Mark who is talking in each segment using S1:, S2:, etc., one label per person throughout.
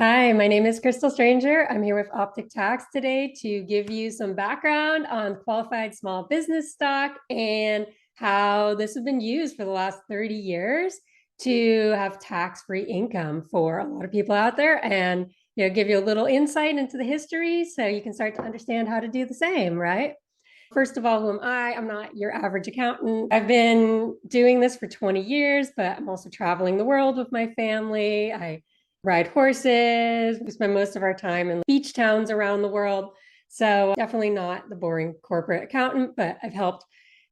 S1: Hi, my name is Crystal Stranger. I'm here with Optic Tax today to give you some background on qualified small business stock and how this has been used for the last 30 years to have tax-free income for a lot of people out there and give you a little insight into the history so you can start to understand how to do the same, right? First of all, who am I? I'm not your average accountant. I've been doing this for 20 years, but I'm also traveling the world with my family. I ride horses. We spend most of our time in beach towns around the world. So definitely not the boring corporate accountant, but I've helped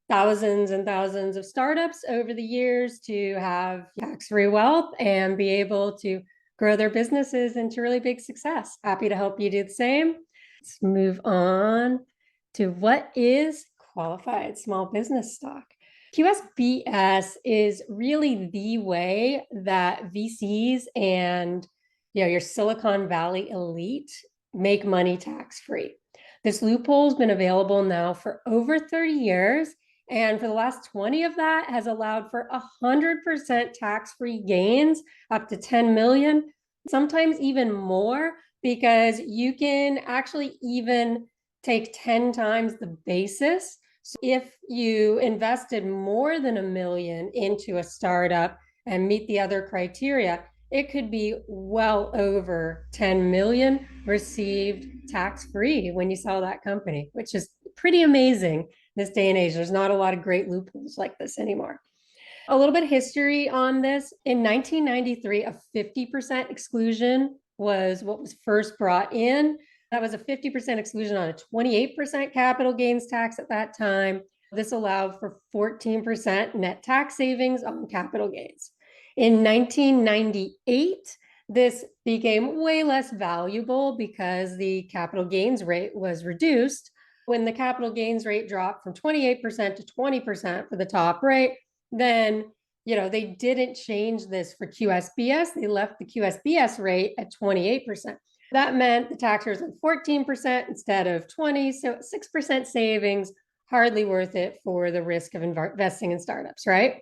S1: thousands and thousands of startups over the years to have tax-free wealth and be able to grow their businesses into really big success. Happy to help you do the same. Let's move on to what is qualified small business stock. QSBS is really the way that VCs and your Silicon Valley elite make money tax-free. This loophole has been available now for over 30 years, and for the last 20 of that has allowed for 100% tax-free gains up to 10 million, sometimes even more, because you can actually even take 10 times the basis. So if you invested more than $1 million into a startup and meet the other criteria, it could be well over 10 million received tax-free when you sell that company, which is pretty amazing this day and age. There's not a lot of great loopholes like this anymore. A little bit of history on this. In 1993, a 50% exclusion was what was first brought in. That was a 50% exclusion on a 28% capital gains tax at that time. This allowed for 14% net tax savings on capital gains. In 1998, this became way less valuable because the capital gains rate was reduced. When the capital gains rate dropped from 28% to 20% for the top rate, then they didn't change this for QSBS. They left the QSBS rate at 28%. That meant the tax rate was at 14% instead of 20%, so 6% savings, hardly worth it for the risk of investing in startups, right?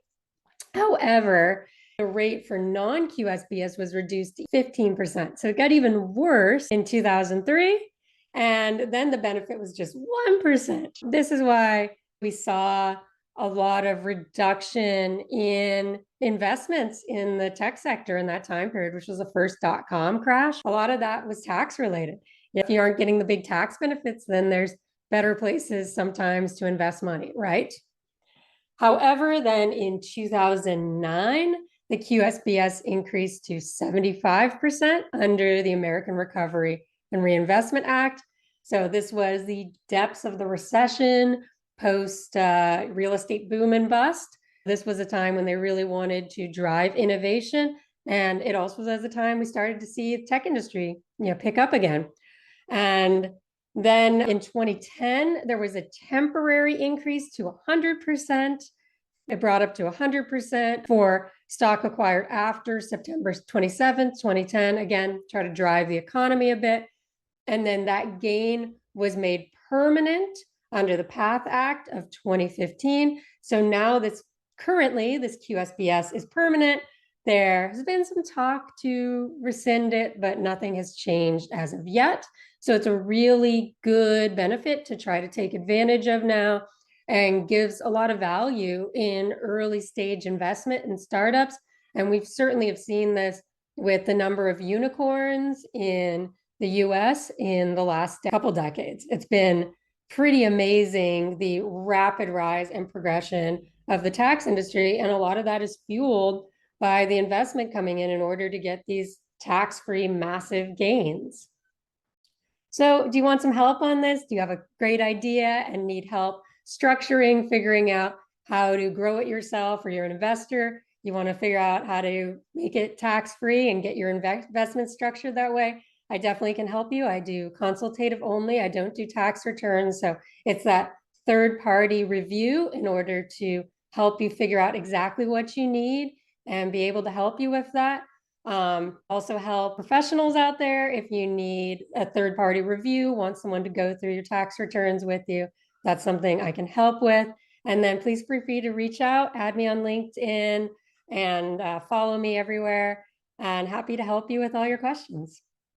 S1: However, the rate for non-QSBS was reduced to 15%. So it got even worse in 2003. And then the benefit was just 1%. This is why we saw a lot of reduction in investments in the tech sector in that time period, which was the first dot-com crash. A lot of that was tax related. If you aren't getting the big tax benefits, then there's better places sometimes to invest money, right? However, then in 2009, the QSBS increased to 75% under the American Recovery and Reinvestment Act. So this was the depths of the recession, post real estate boom and bust. This was a time when they really wanted to drive innovation. And it also was a time we started to see the tech industry, pick up again. And then in 2010, there was a temporary increase to 100%. It brought up to 100% for stock acquired after September 27th, 2010. Again, try to drive the economy a bit. And then that gain was made permanent under the PATH Act of 2015. So now this QSBS is permanent. There has been some talk to rescind it, but nothing has changed as of yet. So it's a really good benefit to try to take advantage of now and gives a lot of value in early stage investment in startups. And we've certainly have seen this with the number of unicorns in the US in the last couple decades. It's been pretty amazing, the rapid rise and progression of the tax industry. And a lot of that is fueled by the investment coming in order to get these tax-free massive gains. So do you want some help on this? Do you have a great idea and need help structuring, figuring out how to grow it yourself, or you're an investor? You want to figure out how to make it tax-free and get your investment structured that way? I definitely can help you. I do consultative only. I don't do tax returns. So it's that third-party review in order to help you figure out exactly what you need and be able to help you with that. Also help professionals out there if you need a third-party review, want someone to go through your tax returns with you. That's something I can help with. And then please feel free to reach out, add me on LinkedIn, and follow me everywhere. And happy to help you with all your questions.